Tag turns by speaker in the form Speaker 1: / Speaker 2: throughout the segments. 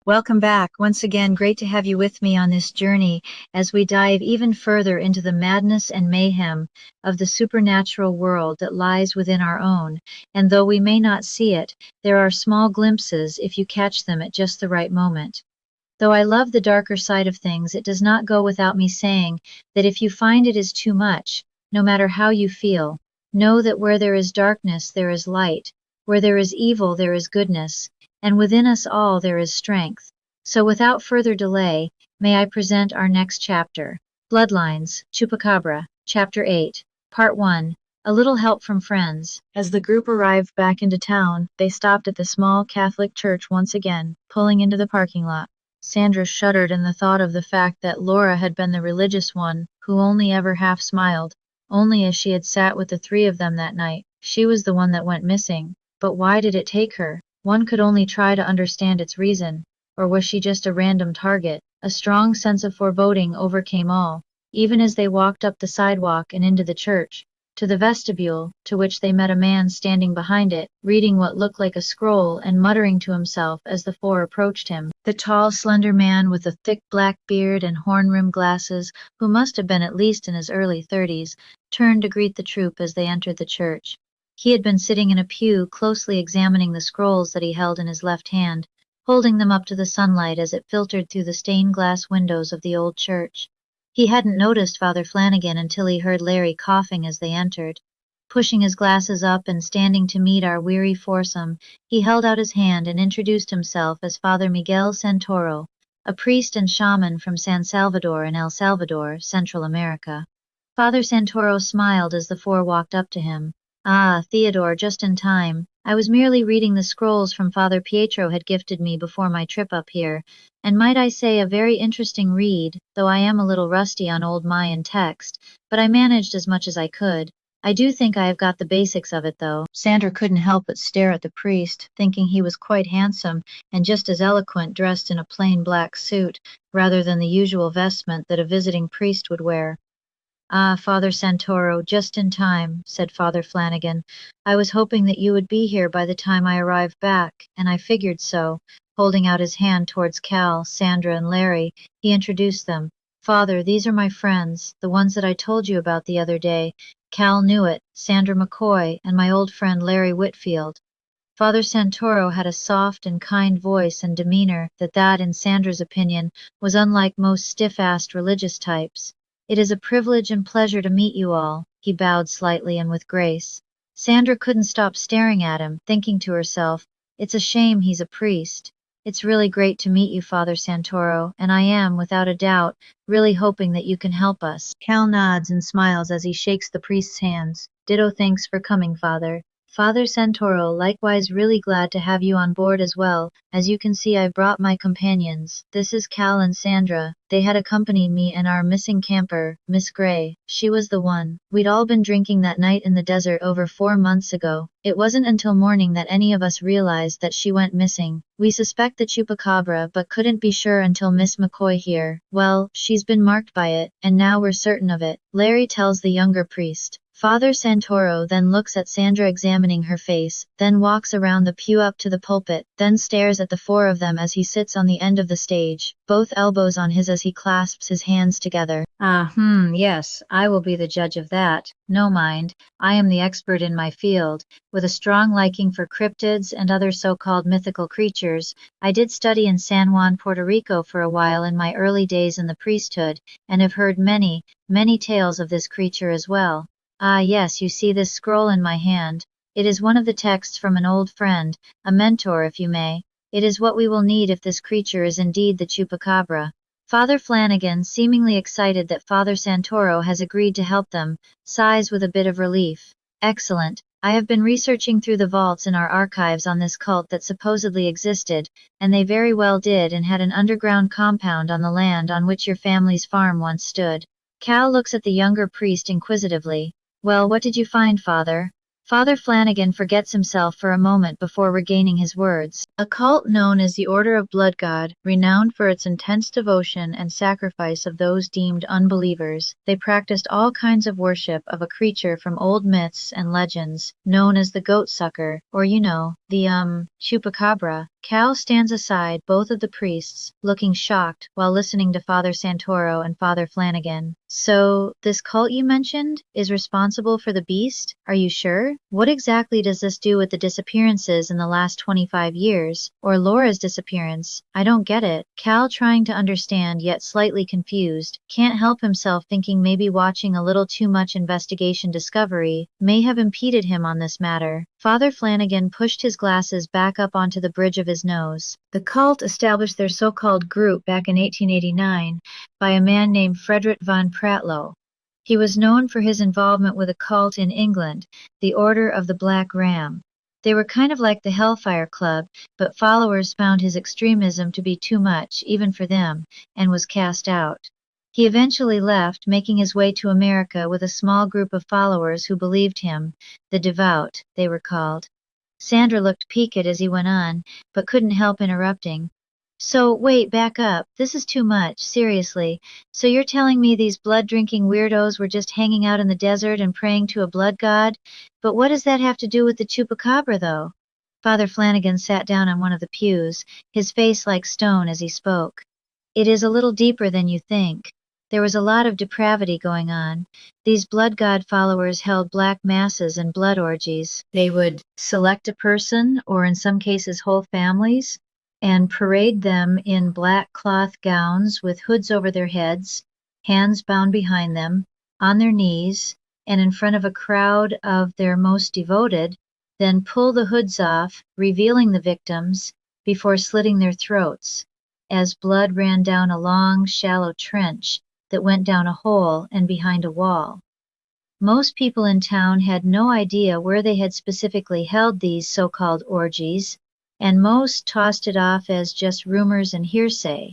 Speaker 1: Welcome back. Once again, great to have you with me on this journey as we dive even further into the madness and mayhem of the supernatural world that lies within our own. And though we may not see it, there are small glimpses if you catch them at just the right moment. Though I love the darker side of things, it does not go without me saying that if you find it is too much, no matter how you feel, know that where there is darkness, there is light. Where there is evil, there is goodness. And within us all there is strength. So without further delay, may I present our next chapter. Bloodlines, Chupacabra, Chapter 8, Part 1, A Little Help from Friends. As the group arrived back into town, they stopped at the small Catholic church once again, pulling into the parking lot. Sandra shuddered in the thought of the fact that Laura had been the religious one, who only ever half smiled. Only as she had sat with the three of them that night, she was the one that went missing. But why did it take her? One could only try to understand its reason. Or was she just a random target? A strong sense of foreboding overcame all, even as they walked up the sidewalk and into the church, to the vestibule, to which they met a man standing behind it, reading what looked like a scroll and muttering to himself as the four approached him. The tall, slender man with the thick black beard and horn-rimmed glasses, who must have been at least in his early 30s, turned to greet the troop as they entered the church. He had been sitting in a pew, closely examining the scrolls that he held in his left hand, holding them up to the sunlight as it filtered through the stained glass windows of the old church. He hadn't noticed Father Flanagan until he heard Larry coughing as they entered. Pushing his glasses up and standing to meet our weary foursome, he held out his hand and introduced himself as Father Miguel Santoro, a priest and shaman from San Salvador in El Salvador, Central America. Father Santoro smiled as the four walked up to him. Ah, Theodore, just in time. I was merely reading the scrolls from Father Pietro had gifted me before my trip up here, and might I say a very interesting read, though I am a little rusty on old Mayan text, but I managed as much as I could. I do think I have got the basics of it, though. Sandra couldn't help but stare at the priest, thinking he was quite handsome and just as eloquent dressed in a plain black suit, rather than the usual vestment that a visiting priest would wear. Ah, Father Santoro, just in time, said Father Flanagan. I was hoping that you would be here by the time I arrived back, and I figured so. Holding out his hand towards Cal, Sandra, and Larry, he introduced them. Father, these are my friends, the ones that I told you about the other day. Cal knew it, Sandra McCoy, and my old friend Larry Whitfield. Father Santoro had a soft and kind voice and demeanor that, in Sandra's opinion, was unlike most stiff-assed religious types. It is a privilege and pleasure to meet you all, he bowed slightly and with grace. Sandra couldn't stop staring at him, thinking to herself, it's a shame he's a priest. It's really great to meet you, Father Santoro, and I am, without a doubt, really hoping that you can help us. Cal nods and smiles as he shakes the priest's hands. Ditto, thanks for coming, Father. Father Santoro, likewise really glad to have you on board as well. As you can see, I brought my companions. This is Cal and Sandra. They had accompanied me and our missing camper, Miss Gray. She was the one. We'd all been drinking that night in the desert over 4 months ago. It wasn't until morning that any of us realized that she went missing. We suspect the Chupacabra, but couldn't be sure until Miss McCoy here. Well, she's been marked by it, and now we're certain of it. Larry tells the younger priest. Father Santoro then looks at Sandra examining her face, then walks around the pew up to the pulpit, then stares at the four of them as he sits on the end of the stage, both elbows on his as he clasps his hands together. Yes, I will be the judge of that. No mind, I am the expert in my field. With a strong liking for cryptids and other so-called mythical creatures, I did study in San Juan, Puerto Rico for a while in my early days in the priesthood, and have heard many, many tales of this creature as well. Ah yes, you see this scroll in my hand. It is one of the texts from an old friend, a mentor if you may. It is what we will need if this creature is indeed the Chupacabra. Father Flanagan, seemingly excited that Father Santoro has agreed to help them, sighs with a bit of relief. Excellent. I have been researching through the vaults in our archives on this cult that supposedly existed, and they very well did and had an underground compound on the land on which your family's farm once stood. Cal looks at the younger priest inquisitively. Well, what did you find, Father? Father Flanagan forgets himself for a moment before regaining his words. A cult known as the Order of Blood God, renowned for its intense devotion and sacrifice of those deemed unbelievers. They practiced all kinds of worship of a creature from old myths and legends, known as the goat sucker, or the Chupacabra. Cal stands aside both of the priests, looking shocked while listening to Father Santoro and Father Flanagan. So, this cult you mentioned is responsible for the beast? Are you sure? What exactly does this do with the disappearances in the last 25 years? Or Laura's disappearance? I don't get it. Cal, trying to understand yet slightly confused, can't help himself thinking maybe watching a little too much investigation Discovery may have impeded him on this matter. Father Flanagan pushed his glasses back up onto the bridge of his nose. The cult established their so-called group back in 1889 by a man named Frederick von Pratlow. He was known for his involvement with a cult in England, the Order of the Black Ram. They were kind of like the Hellfire Club, but followers found his extremism to be too much, even for them, and was cast out. He eventually left, making his way to America with a small group of followers who believed him, the devout, they were called. Sandra looked piqued as he went on, but couldn't help interrupting. So, wait, back up. This is too much, seriously. So you're telling me these blood-drinking weirdos were just hanging out in the desert and praying to a blood god? But what does that have to do with the Chupacabra, though? Father Flanagan sat down on one of the pews, his face like stone as he spoke. It is a little deeper than you think. There was a lot of depravity going on. These blood god followers held black masses and blood orgies. They would select a person, or in some cases whole families, and parade them in black cloth gowns with hoods over their heads, hands bound behind them, on their knees, and in front of a crowd of their most devoted, then pull the hoods off, revealing the victims, before slitting their throats, as blood ran down a long, shallow trench that went down a hole and behind a wall. Most people in town had no idea where they had specifically held these so-called orgies, and most tossed it off as just rumors and hearsay.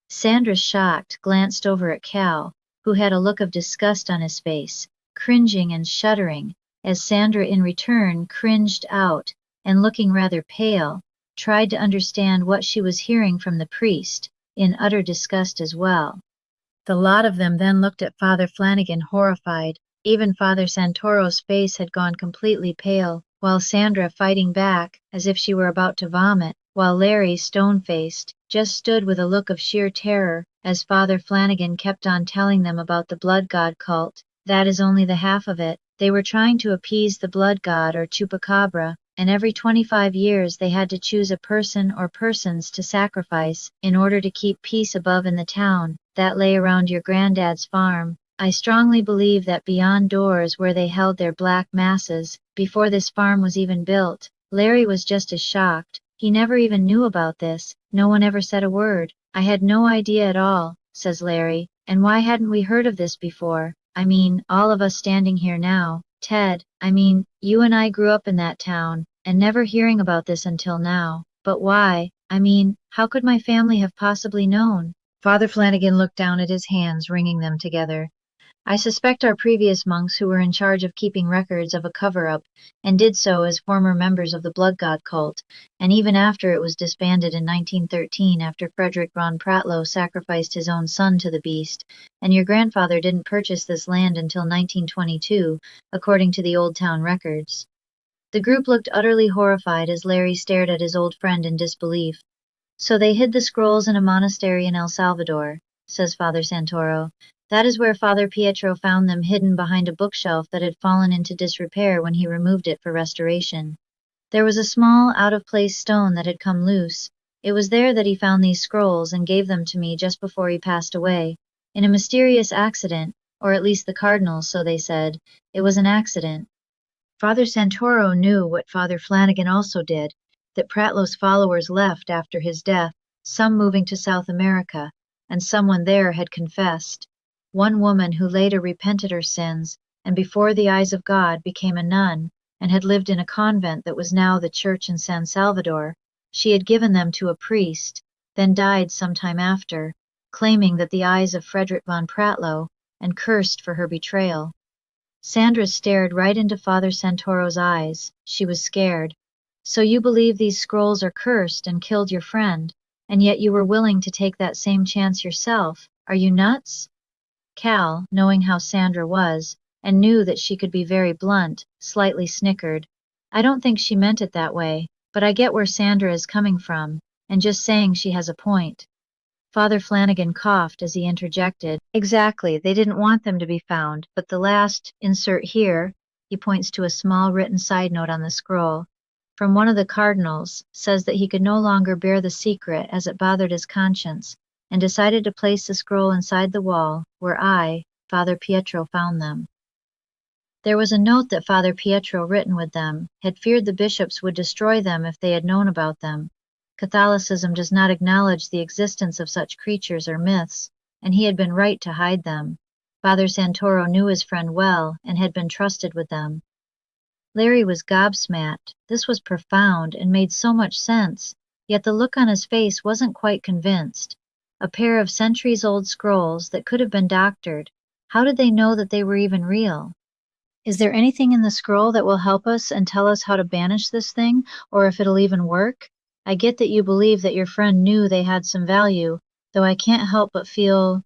Speaker 1: Sandra, shocked, glanced over at Cal, who had a look of disgust on his face, cringing and shuddering, as Sandra in return cringed out, and looking rather pale, tried to understand what she was hearing from the priest, in utter disgust as well. The lot of them then looked at Father Flanagan horrified. Even Father Santoro's face had gone completely pale, while Sandra, fighting back, as if she were about to vomit, while Larry, stone-faced, just stood with a look of sheer terror, as Father Flanagan kept on telling them about the blood god cult. That is only the half of it. They were trying to appease the blood god or Chupacabra, and every 25 years they had to choose a person or persons to sacrifice in order to keep peace above in the town that lay around your granddad's farm. I strongly believe that beyond doors where they held their black masses, before this farm was even built, Larry was just as shocked. He never even knew about this. No one ever said a word. I had no idea at all, says Larry. And why hadn't we heard of this before? I mean, all of us standing here now. Ted, I mean, you and I grew up in that town, and never hearing about this until now. But why? I mean, how could my family have possibly known? Father Flanagan looked down at his hands, wringing them together. I suspect our previous monks who were in charge of keeping records of a cover-up, and did so as former members of the Blood God cult, and even after it was disbanded in 1913 after Frederick von Pratlow sacrificed his own son to the beast, and your grandfather didn't purchase this land until 1922, according to the Old Town records. The group looked utterly horrified as Larry stared at his old friend in disbelief. So they hid the scrolls in a monastery in El Salvador, says Father Santoro. That is where Father Pietro found them, hidden behind a bookshelf that had fallen into disrepair when he removed it for restoration. There was a small, out-of-place stone that had come loose. It was there that he found these scrolls and gave them to me just before he passed away. In a mysterious accident, or at least the cardinals, so they said. It was an accident. Father Santoro knew what Father Flanagan also did, that Pratlow's followers left after his death, some moving to South America, and someone there had confessed. One woman who later repented her sins, and before the eyes of God became a nun, and had lived in a convent that was now the church in San Salvador. She had given them to a priest, then died some time after, claiming that the eyes of Frederick von Pratlow, and cursed for her betrayal. Sandra stared right into Father Santoro's eyes. She was scared. So you believe these scrolls are cursed and killed your friend, and yet you were willing to take that same chance yourself. Are you nuts? Cal, knowing how Sandra was, and knew that she could be very blunt, slightly snickered. I don't think she meant it that way. but I get where Sandra is coming from, and just saying she has a point. Father Flanagan coughed as he interjected. Exactly, they didn't want them to be found, but the last insert here, he points to a small written side note on the scroll, from one of the cardinals, says that he could no longer bear the secret as it bothered his conscience, and decided to place the scroll inside the wall, where I, Father Pietro, found them. There was a note that Father Pietro, written with them, had feared the bishops would destroy them if they had known about them. Catholicism does not acknowledge the existence of such creatures or myths, and he had been right to hide them. Father Santoro knew his friend well and had been trusted with them. Larry was gobsmacked. This was profound and made so much sense, yet the look on his face wasn't quite convinced. A pair of centuries-old scrolls that could have been doctored. How did they know that they were even real? Is there anything in the scroll that will help us and tell us how to banish this thing, or if it'll even work? I get that you believe that your friend knew they had some value, though I can't help but feel,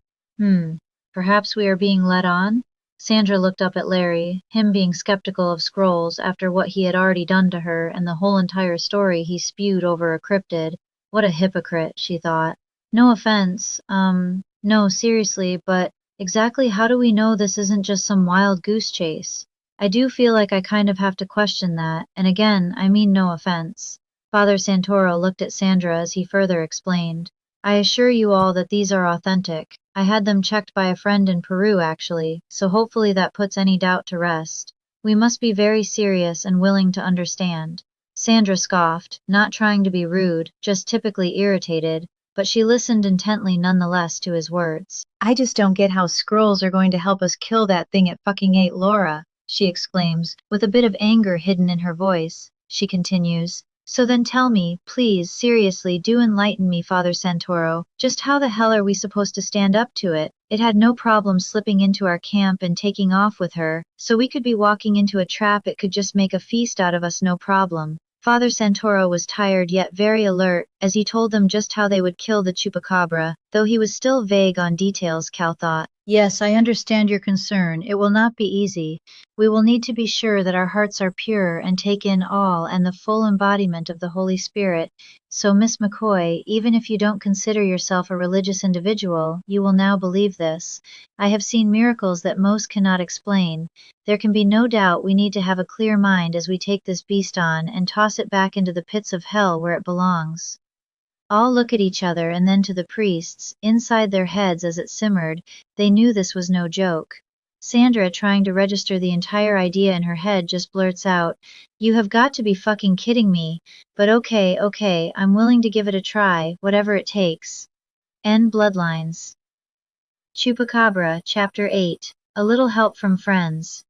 Speaker 1: perhaps we are being led on? Sandra looked up at Larry, him being skeptical of scrolls after what he had already done to her and the whole entire story he spewed over a cryptid. What a hypocrite, she thought. No offense, no, seriously, but exactly how do we know this isn't just some wild goose chase? I do feel like I kind of have to question that, and again, I mean no offense. Father Santoro looked at Sandra as he further explained. I assure you all that these are authentic. I had them checked by a friend in Peru, actually, so hopefully that puts any doubt to rest. We must be very serious and willing to understand. Sandra scoffed, not trying to be rude, just typically irritated, but she listened intently nonetheless to his words. I just don't get how scrolls are going to help us kill that thing it fucking ate Laura, she exclaims, with a bit of anger hidden in her voice. She continues, so then tell me, please, seriously, do enlighten me, Father Santoro. Just how the hell are we supposed to stand up to it? It had no problem slipping into our camp and taking off with her, so we could be walking into a trap it could just make a feast out of us no problem. Father Santoro was tired yet very alert, as he told them just how they would kill the Chupacabra, though he was still vague on details, Cal thought. Yes, I understand your concern. It will not be easy. We will need to be sure that our hearts are pure and take in all and the full embodiment of the Holy Spirit. So, Miss McCoy, even if you don't consider yourself a religious individual, you will now believe this. I have seen miracles that most cannot explain. There can be no doubt we need to have a clear mind as we take this beast on and toss it back into the pits of hell where it belongs. All look at each other and then to the priests, inside their heads as it simmered. They knew this was no joke. Sandra, trying to register the entire idea in her head, just blurts out, "You have got to be fucking kidding me, but okay, I'm willing to give it a try, whatever it takes." End Bloodlines. Chupacabra, Chapter 8. A Little Help from Friends.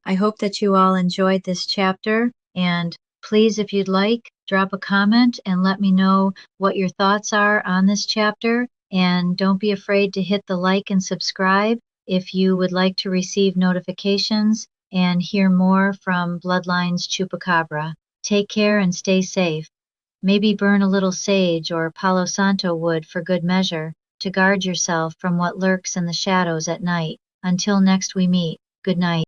Speaker 1: I hope that you all enjoyed this chapter, and please, if you'd like, drop a comment and let me know what your thoughts are on this chapter, and don't be afraid to hit the like and subscribe if you would like to receive notifications and hear more from Bloodlines Chupacabra. Take care and stay safe. Maybe burn a little sage or Palo Santo wood for good measure, to guard yourself from what lurks in the shadows at night. Until next we meet, good night.